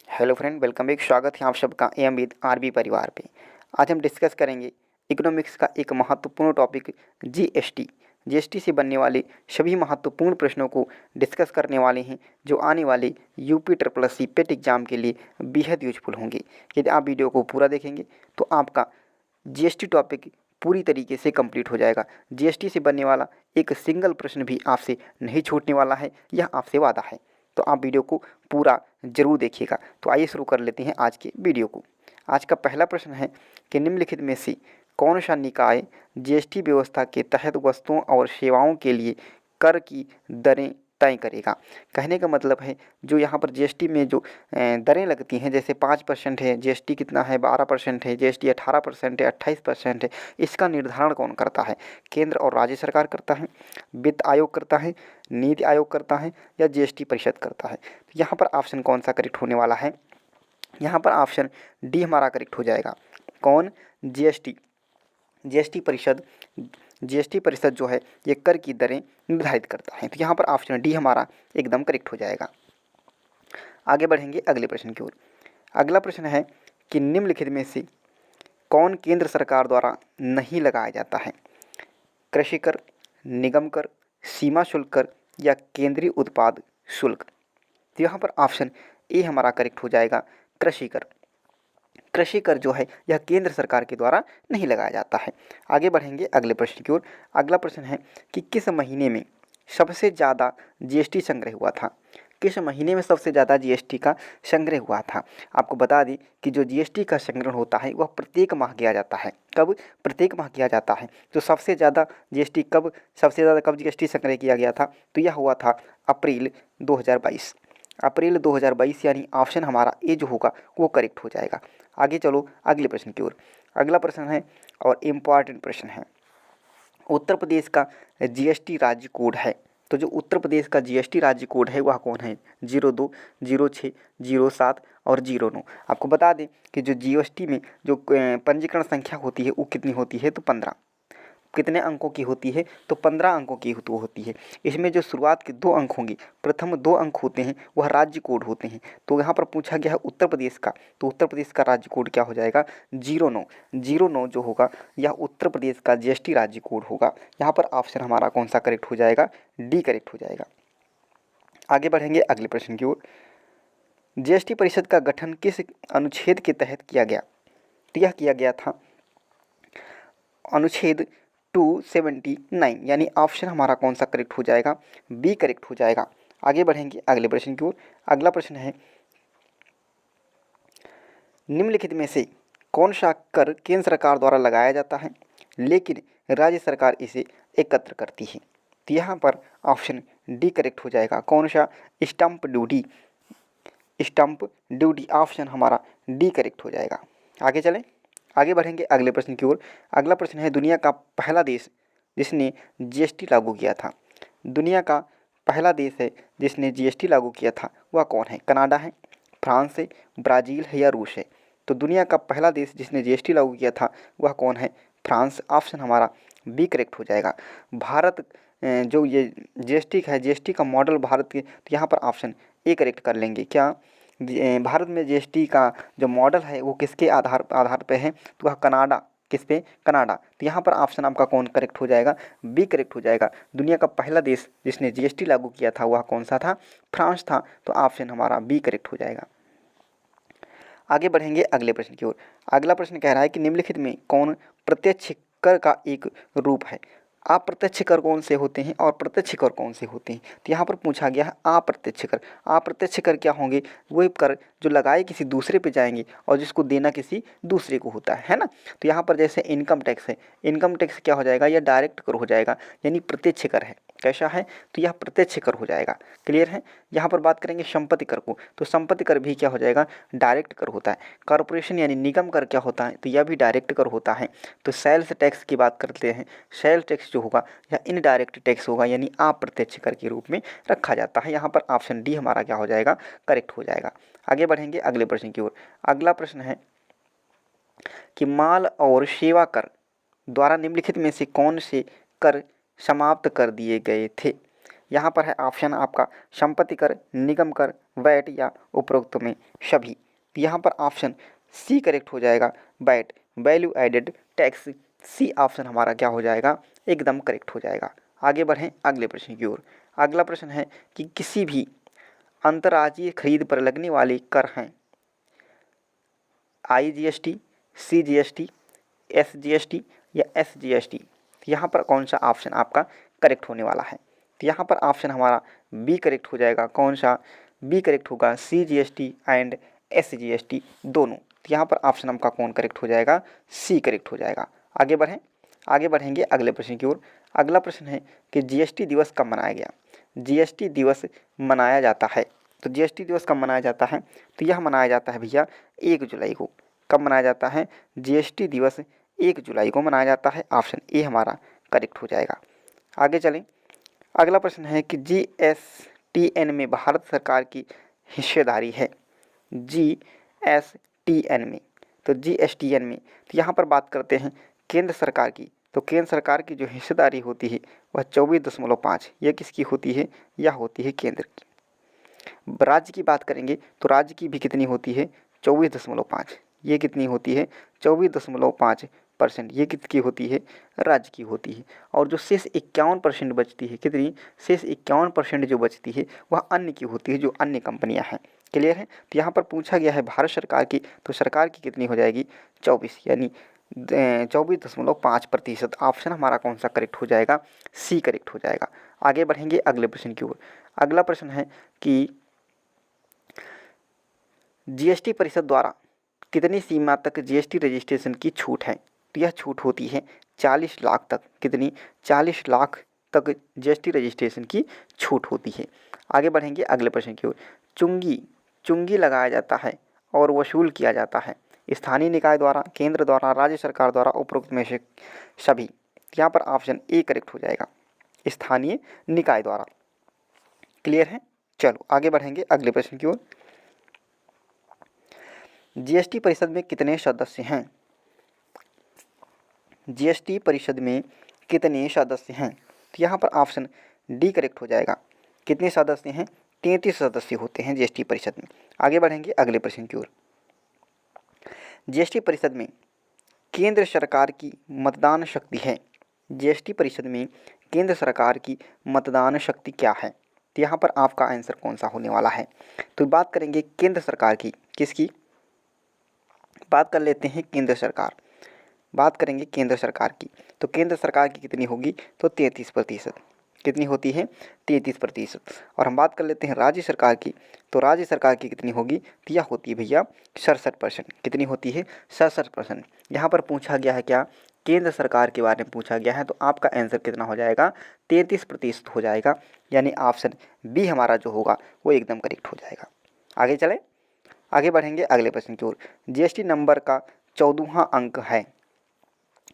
Hello friend, welcome back. स्वागत है आप सबका एम विद आरबी परिवार पे। आज हम डिस्कस करेंगे इकोनॉमिक्स का एक महत्वपूर्ण टॉपिक जीएसटी। जीएसटी से बनने वाले सभी महत्वपूर्ण प्रश्नों को डिस्कस करने वाले हैं, जो आने वाले UP triple C PET exam के लिए बेहद यूजफुल होंगे। यदि आप वीडियो को पूरा देखेंगे तो आपका जीएसटी टॉपिक पूरी तरीके से कंप्लीट हो जाएगा। जीएसटी से बनने वाला एक सिंगल प्रश्न भी आपसे नहीं छूटने वाला है, यह आपसे वादा है। तो आप वीडियो को पूरा ज़रूर देखिएगा। तो आइए शुरू कर लेते हैं आज के वीडियो को। आज का पहला प्रश्न है कि निम्नलिखित में से कौन सा निकाय जीएसटी व्यवस्था के तहत वस्तुओं और सेवाओं के लिए कर की दरें तय करेगा। कहने का मतलब है जो यहाँ पर जीएसटी में जो दरें लगती हैं, जैसे 5% है, जीएसटी कितना है 12% है, जीएसटी 18% है, 28% है, इसका निर्धारण कौन करता है? केंद्र और राज्य सरकार करता है, वित्त आयोग करता है, नीति आयोग करता है, या जीएसटी परिषद करता है? तो यहाँ पर ऑप्शन कौन सा करेक्ट होने वाला है? यहाँ पर ऑप्शन डी हमारा करेक्ट हो जाएगा। कौन? जीएसटी। जीएसटी परिषद जो है ये कर की दरें निर्धारित करता है। तो यहाँ पर ऑप्शन डी हमारा एकदम करेक्ट हो जाएगा। आगे बढ़ेंगे अगले प्रश्न की ओर। अगला प्रश्न है कि निम्नलिखित में से कौन केंद्र सरकार द्वारा नहीं लगाया जाता है? कृषि कर, निगम कर, सीमा शुल्क कर, या केंद्रीय उत्पाद शुल्क? तो यहाँ पर ऑप्शन ए हमारा करेक्ट हो जाएगा, कृषि कर। कृषि कर जो है यह केंद्र सरकार के द्वारा नहीं लगाया जाता है। आगे बढ़ेंगे अगले प्रश्न की ओर। अगला प्रश्न है कि किस महीने में सबसे ज़्यादा जीएसटी संग्रह हुआ था? किस महीने में सबसे ज़्यादा जीएसटी का संग्रह हुआ था? आपको बता दें कि जो जीएसटी का संग्रहण होता है वह प्रत्येक माह किया जाता है। कब? प्रत्येक माह किया जाता है। तो सबसे ज़्यादा जीएसटी संग्रह किया गया था? तो यह हुआ था अप्रैल 2022। अप्रैल 2022 यानी ऑप्शन हमारा ए जो होगा वो करेक्ट हो जाएगा। आगे चलो अगले प्रश्न की ओर। अगला प्रश्न है और इम्पॉर्टेंट प्रश्न है, उत्तर प्रदेश का जीएसटी राज्य कोड है। तो जो उत्तर प्रदेश का जीएसटी राज्य कोड है वह कौन है? 02, 06, 07 और 09। आपको बता दें कि जो जीएसटी में जो पंजीकरण संख्या होती है वो कितनी होती है? तो 15। कितने अंकों की होती है? तो 15 अंकों की तो होती है। इसमें जो शुरुआत के 2 अंक होंगे, प्रथम 2 अंक होते हैं वह राज्य कोड होते हैं। तो यहाँ पर पूछा गया है उत्तर प्रदेश का, तो उत्तर प्रदेश का राज्य कोड क्या हो जाएगा? 09। 09 जो होगा यह उत्तर प्रदेश का जीएसटी राज्य कोड होगा। यहाँ पर ऑप्शन हमारा कौन सा करेक्ट हो जाएगा? डी करेक्ट हो जाएगा। आगे बढ़ेंगे अगले प्रश्न की ओर। जीएसटी परिषद का गठन किस अनुच्छेद के तहत किया गया? तो यह किया गया था अनुच्छेद 279, यानी ऑप्शन हमारा कौन सा करेक्ट हो जाएगा? बी करेक्ट हो जाएगा। आगे बढ़ेंगे अगले प्रश्न की ओर। अगला प्रश्न है निम्नलिखित में से कौन सा कर केंद्र सरकार द्वारा लगाया जाता है लेकिन राज्य सरकार इसे एकत्र करती है? तो यहाँ पर ऑप्शन डी करेक्ट हो जाएगा। कौन सा? Stump duty. Stump duty option हमारा डी करेक्ट हो जाएगा। आगे चलें, आगे बढ़ेंगे अगले प्रश्न की ओर। अगला प्रश्न है दुनिया का पहला देश जिसने जीएसटी लागू किया था। दुनिया का पहला देश है जिसने जीएसटी लागू किया था वह कौन है? कनाडा है, फ्रांस है, ब्राज़ील है, या रूस है? तो दुनिया का पहला देश जिसने जीएसटी लागू किया था वह कौन है? फ्रांस। ऑप्शन हमारा बी करेक्ट हो जाएगा। भारत जो ये जीएसटी है, जीएसटी का मॉडल भारत के, तो यहाँ पर ऑप्शन ए करेक्ट कर लेंगे। क्या भारत में जीएसटी का जो मॉडल है वो किसके आधार पे है? तो वह कनाडा। किस पे? कनाडा। तो यहाँ पर ऑप्शन आपका कौन करेक्ट हो जाएगा? बी करेक्ट हो जाएगा। दुनिया का पहला देश जिसने जीएसटी लागू किया था वह कौन सा था? फ्रांस था। तो ऑप्शन हमारा बी करेक्ट हो जाएगा। आगे बढ़ेंगे अगले प्रश्न की ओर। अगला प्रश्न कह रहा है कि निम्नलिखित में कौन प्रत्यक्ष कर का एक रूप है? अप्रत्यक्ष कर कौन से होते हैं और प्रत्यक्ष कर कौन से होते हैं? तो यहाँ पर पूछा गया है अप्रत्यक्ष कर। अप्रत्यक्ष कर क्या होंगे? वही कर जो लगाए किसी दूसरे पे जाएंगे और जिसको देना किसी दूसरे को होता है ना। तो यहाँ पर जैसे इनकम टैक्स है, इनकम टैक्स क्या हो जाएगा? यह डायरेक्ट कर हो जाएगा, यानी प्रत्यक्ष कर है। कैसा है? तो यह प्रत्यक्ष कर हो जाएगा। क्लियर है? यहाँ पर बात करेंगे संपत्ति कर को, तो संपत्ति कर भी क्या हो जाएगा? डायरेक्ट कर होता है। कॉर्पोरेशन यानी निगम कर क्या होता है? तो यह भी डायरेक्ट कर होता है। तो सेल्स टैक्स की बात करते हैं, सेल्स टैक्स जो होगा यह इनडायरेक्ट टैक्स होगा, यानी अप्रत्यक्ष कर के रूप में रखा जाता है। यहाँ पर ऑप्शन डी हमारा क्या हो जाएगा? करेक्ट हो जाएगा। आगे बढ़ेंगे अगले प्रश्न की ओर। अगला प्रश्न है कि माल और सेवा कर द्वारा निम्नलिखित में से कौन से कर समाप्त कर दिए गए थे? यहाँ पर है ऑप्शन आपका संपत्ति कर, निगम कर, वैट या उपरोक्त में सभी। यहाँ पर ऑप्शन सी करेक्ट हो जाएगा, VAT, value added tax. C option हमारा क्या हो जाएगा, एकदम करेक्ट हो जाएगा। आगे बढ़ें अगले प्रश्न की ओर। अगला प्रश्न है कि किसी भी अंतर्राज्यीय खरीद पर लगने वाले कर हैं IGST, CGST, SGST या SGST। यहाँ पर कौन सा ऑप्शन आपका करेक्ट होने वाला है? तो यहाँ पर ऑप्शन हमारा बी करेक्ट हो जाएगा। कौन सा? बी करेक्ट होगा, CGST एंड SGST दोनों। तो यहाँ पर ऑप्शन आपका कौन करेक्ट हो जाएगा? सी करेक्ट हो जाएगा। आगे बढ़ें, आगे बढ़ेंगे अगले प्रश्न की ओर। अगला प्रश्न है कि GST दिवस कब मनाया गया? GST दिवस मनाया जाता है, तो GST दिवस कब मनाया जाता है? तो यह मनाया जाता है भैया 1 जुलाई को। कब मनाया जाता है? GST दिवस 1 जुलाई को मनाया जाता है। ऑप्शन ए हमारा करेक्ट हो जाएगा। आगे चलें, अगला प्रश्न है कि GSTN में भारत सरकार की हिस्सेदारी है। GSTN में, तो GSTN में, तो यहाँ पर बात करते हैं केंद्र सरकार की। तो केंद्र सरकार की जो हिस्सेदारी होती है वह 24.5, यह किसकी होती है? यह होती है केंद्र की। राज्य की बात करेंगे तो राज्य की भी कितनी होती है? 24.5। ये कितनी होती है? 24.5%। ये किसकी होती है? राज्य की होती है। और जो शेष 51% बचती है, कितनी? शेष 51% जो बचती है वह अन्य की होती है, जो अन्य कंपनियां हैं। क्लियर है? तो यहाँ पर पूछा गया है भारत सरकार की, तो सरकार की कितनी हो जाएगी? 24, यानी 24.5%। ऑप्शन हमारा कौन सा करेक्ट हो जाएगा? सी करेक्ट हो जाएगा। आगे बढ़ेंगे अगले प्रश्न की ओर। अगला प्रश्न है कि GST परिषद द्वारा कितनी सीमा तक GST रजिस्ट्रेशन की छूट है? तो यह छूट होती है 40 लाख तक। कितनी? 40 लाख तक GST रजिस्ट्रेशन की छूट होती है। आगे बढ़ेंगे अगले प्रश्न की ओर। चुंगी लगाया जाता है और वसूल किया जाता है स्थानीय निकाय द्वारा, केंद्र द्वारा, राज्य सरकार द्वारा, उपरोक्त में से सभी। यहाँ पर ऑप्शन ए करेक्ट हो जाएगा, स्थानीय निकाय द्वारा। क्लियर है? चलो आगे बढ़ेंगे अगले प्रश्न की ओर। GST परिषद में कितने सदस्य हैं? GST परिषद में कितने सदस्य हैं? तो यहाँ पर ऑप्शन डी करेक्ट हो जाएगा। कितने सदस्य हैं? 33 सदस्य होते हैं GST परिषद में। आगे बढ़ेंगे अगले प्रश्न की ओर। GST परिषद में केंद्र सरकार की मतदान शक्ति है। GST परिषद में केंद्र सरकार की मतदान शक्ति क्या है? तो यहाँ पर आपका आंसर कौन सा होने वाला है? तो बात करेंगे केंद्र सरकार की। किसकी बात कर लेते हैं? केंद्र सरकार। बात करेंगे केंद्र सरकार की, तो केंद्र सरकार की कितनी होगी? तो 33%। कितनी होती है? 33%। और हम बात कर लेते हैं राज्य सरकार की, तो राज्य सरकार की कितनी होगी? तो यह होती है भैया 67%। कितनी होती है? 67%। यहाँ पर पूछा गया है क्या? केंद्र सरकार के बारे में पूछा गया है, तो आपका आंसर कितना हो जाएगा? 33% हो जाएगा, यानी ऑप्शन बी हमारा जो होगा वो एकदम करेक्ट हो जाएगा। आगे चले, आगे बढ़ेंगे अगले प्रश्न की ओर। GST नंबर का 14वां अंक है।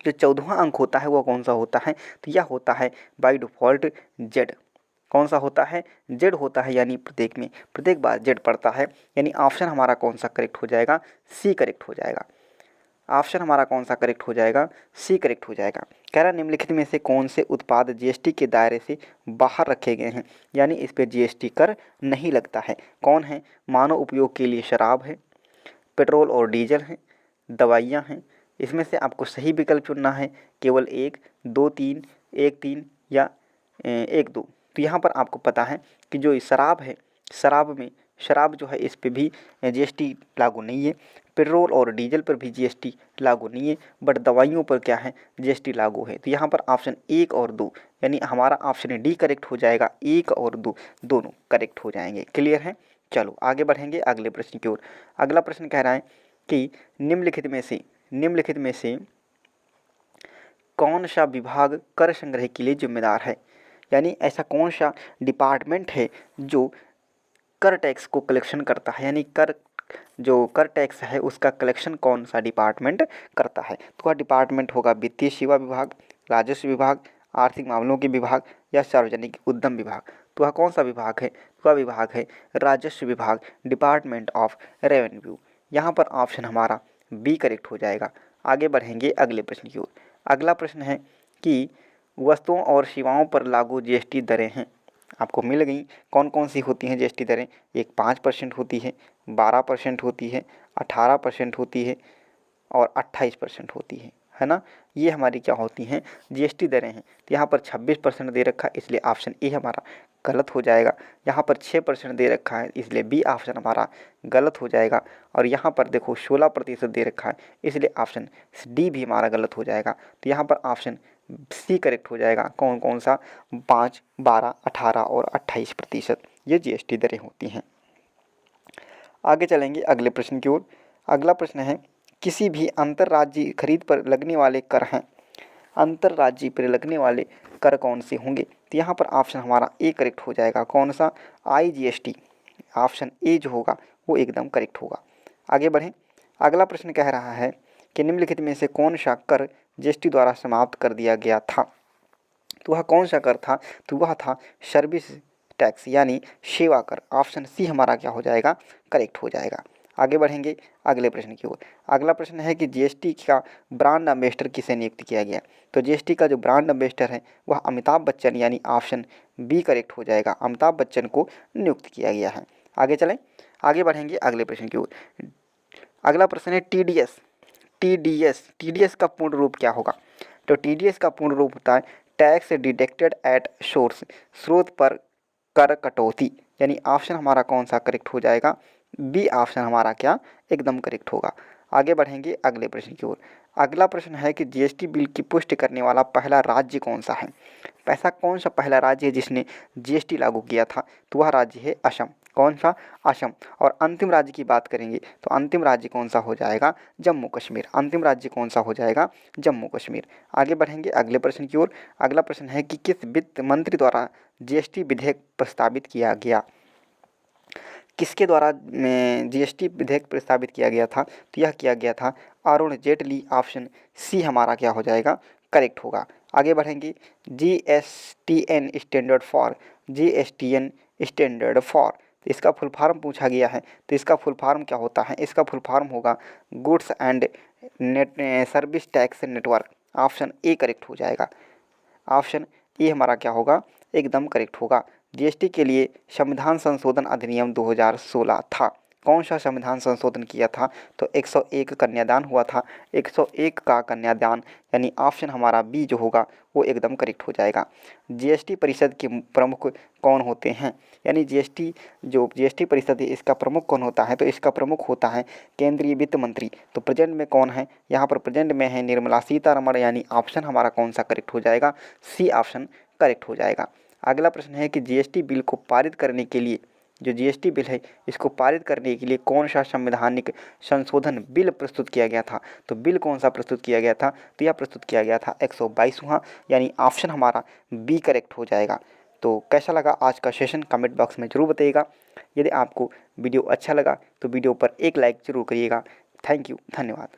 जो 14वां अंक होता है वो कौन सा होता है? तो यह होता है बाय डिफ़ॉल्ट जेड। कौन सा होता है? जेड होता है, यानी प्रत्येक बार जेड पड़ता है, यानी ऑप्शन हमारा कौन सा करेक्ट हो जाएगा? सी करेक्ट हो जाएगा। ऑप्शन हमारा कौन सा करेक्ट हो जाएगा? सी करेक्ट हो जाएगा। कह रहा निम्नलिखित में से कौन से उत्पाद GST के दायरे से बाहर रखे गए हैं, यानी इस पर GST कर नहीं लगता है? कौन है? मानव उपयोग के लिए शराब है, पेट्रोल और डीजल है, दवाइयाँ हैं। इसमें से आपको सही विकल्प चुनना है, केवल 1, 2, 3, 1, 3 या 1, 2। तो यहाँ पर आपको पता है कि जो शराब है, शराब जो है इस पे भी GST लागू नहीं है, पेट्रोल और डीजल पर भी GST लागू नहीं है, बट दवाइयों पर क्या है? GST लागू है। तो यहाँ पर ऑप्शन 1 और 2, यानी हमारा ऑप्शन डी करेक्ट हो जाएगा। 1 और 2 दोनों करेक्ट हो जाएंगे। क्लियर है? चलो आगे बढ़ेंगे अगले प्रश्न की ओर। अगला प्रश्न कह रहा है कि निम्नलिखित में से कौन सा विभाग कर संग्रह के लिए जिम्मेदार है? यानी ऐसा कौन सा डिपार्टमेंट है जो कर टैक्स को कलेक्शन करता है, यानी कर टैक्स है उसका कलेक्शन कौन सा डिपार्टमेंट करता है? तो वह डिपार्टमेंट होगा वित्तीय सेवा विभाग, राजस्व विभाग, आर्थिक मामलों के विभाग या सार्वजनिक उद्यम विभाग। तो वह कौन सा विभाग है? तो वह विभाग है राजस्व विभाग, डिपार्टमेंट ऑफ रेवेन्यू। यहाँ पर ऑप्शन हमारा बी करेक्ट हो जाएगा। आगे बढ़ेंगे अगले प्रश्न की ओर। अगला प्रश्न है कि वस्तुओं और सेवाओं पर लागू GST दरें हैं। आपको मिल गई। कौन कौन सी होती हैं जीएसटी दरें? एक 5% होती है, 12% होती है, 18% होती है और 28% होती है ना। ये हमारी क्या होती हैं? जीएसटी दरें हैं। तो यहाँ पर 26% दे रखा है, इसलिए ऑप्शन ए हमारा गलत हो जाएगा। यहाँ पर 6% दे रखा है, इसलिए बी ऑप्शन हमारा गलत हो जाएगा। और यहाँ पर देखो 16% दे रखा है, इसलिए ऑप्शन डी भी हमारा गलत हो जाएगा। तो यहाँ पर ऑप्शन सी करेक्ट हो जाएगा। कौन कौन सा? 5, 12, 18 और 28% ये जीएसटी दरें होती हैं। आगे चलेंगे अगले प्रश्न की ओर। अगला प्रश्न है, किसी भी अंतर्राज्यीय खरीद पर लगने वाले कर हैं। अंतर्राज्यीय पर लगने वाले कर कौन से होंगे? तो यहाँ पर ऑप्शन हमारा ए करेक्ट हो जाएगा। कौन सा? IGST। ऑप्शन ए जो होगा वो एकदम करेक्ट होगा। आगे बढ़ें। अगला प्रश्न कह रहा है कि निम्नलिखित में से कौन सा कर जीएसटी द्वारा समाप्त कर दिया गया था? तो वह कौन सा कर था? तो वह था सर्विस टैक्स यानी सेवा कर। ऑप्शन सी हमारा क्या हो जाएगा? करेक्ट हो जाएगा। आगे बढ़ेंगे अगले प्रश्न की ओर। अगला प्रश्न है कि जीएसटी का ब्रांड एम्बेसडर किसे नियुक्त किया गया? तो जीएसटी का जो ब्रांड एम्बेसडर है वह अमिताभ बच्चन यानी ऑप्शन बी करेक्ट हो जाएगा। अमिताभ बच्चन को नियुक्त किया गया है। आगे चलें, आगे बढ़ेंगे अगले प्रश्न की ओर। अगला प्रश्न है TDS। TDS का पूर्ण रूप क्या होगा? तो TDS का पूर्ण रूप होता है टैक्स डिडक्टेड एट सोर्स, स्रोत पर कर कटौती। यानी ऑप्शन हमारा कौन सा करेक्ट हो जाएगा? बी ऑप्शन हमारा क्या एकदम करेक्ट होगा। आगे बढ़ेंगे अगले प्रश्न की ओर। अगला प्रश्न है कि जीएसटी बिल की पुष्टि करने वाला पहला राज्य कौन सा है? ऐसा कौन सा पहला राज्य है जिसने जीएसटी लागू किया था? तो वह राज्य है असम। कौन सा? असम। और अंतिम राज्य की बात करेंगे तो अंतिम राज्य कौन सा हो जाएगा? जम्मू कश्मीर। अंतिम राज्य कौन सा हो जाएगा? जम्मू कश्मीर। आगे बढ़ेंगे अगले प्रश्न की ओर। अगला प्रश्न है कि किस वित्त मंत्री द्वारा जीएसटी विधेयक प्रस्तावित किया गया? किसके द्वारा जीएसटी विधेयक प्रस्तावित किया गया था? तो यह किया गया था अरुण जेटली। ऑप्शन सी हमारा क्या हो जाएगा? करेक्ट होगा। आगे बढ़ेंगे। GSTN स्टैंडर्ड फॉर तो इसका फुल फॉर्म पूछा गया है। तो इसका फुल फॉर्म क्या होता है? इसका फुल फॉर्म होगा goods and service tax network. Option A correct हो जाएगा। ऑप्शन ए हमारा क्या होगा? एकदम करेक्ट होगा। जीएसटी के लिए संविधान संशोधन अधिनियम 2016 था। कौन सा संविधान संशोधन किया था? तो 101 कन्यादान हुआ था। 101 का कन्यादान यानी ऑप्शन हमारा बी जो होगा वो एकदम करेक्ट हो जाएगा। जीएसटी परिषद के प्रमुख कौन होते हैं? यानी जीएसटी परिषद है इसका प्रमुख कौन होता है? तो इसका प्रमुख होता है केंद्रीय वित्त मंत्री। तो प्रेजेंट में कौन है? यहाँ पर प्रेजेंट में है निर्मला सीतारमण। यानी ऑप्शन हमारा कौन सा करेक्ट हो जाएगा? सी ऑप्शन करेक्ट हो जाएगा। अगला प्रश्न है कि जीएसटी बिल को पारित करने के लिए, जो जीएसटी बिल है इसको पारित करने के लिए कौन सा संवैधानिक संशोधन बिल प्रस्तुत किया गया था? तो बिल कौन सा प्रस्तुत किया गया था? तो यह प्रस्तुत किया गया था 122वां। यानी ऑप्शन हमारा बी करेक्ट हो जाएगा। तो कैसा लगा आज का सेशन कमेंट बॉक्स में ज़रूर बताइएगा। यदि आपको वीडियो अच्छा लगा तो वीडियो पर एक लाइक ज़रूर करिएगा। थैंक यू, धन्यवाद।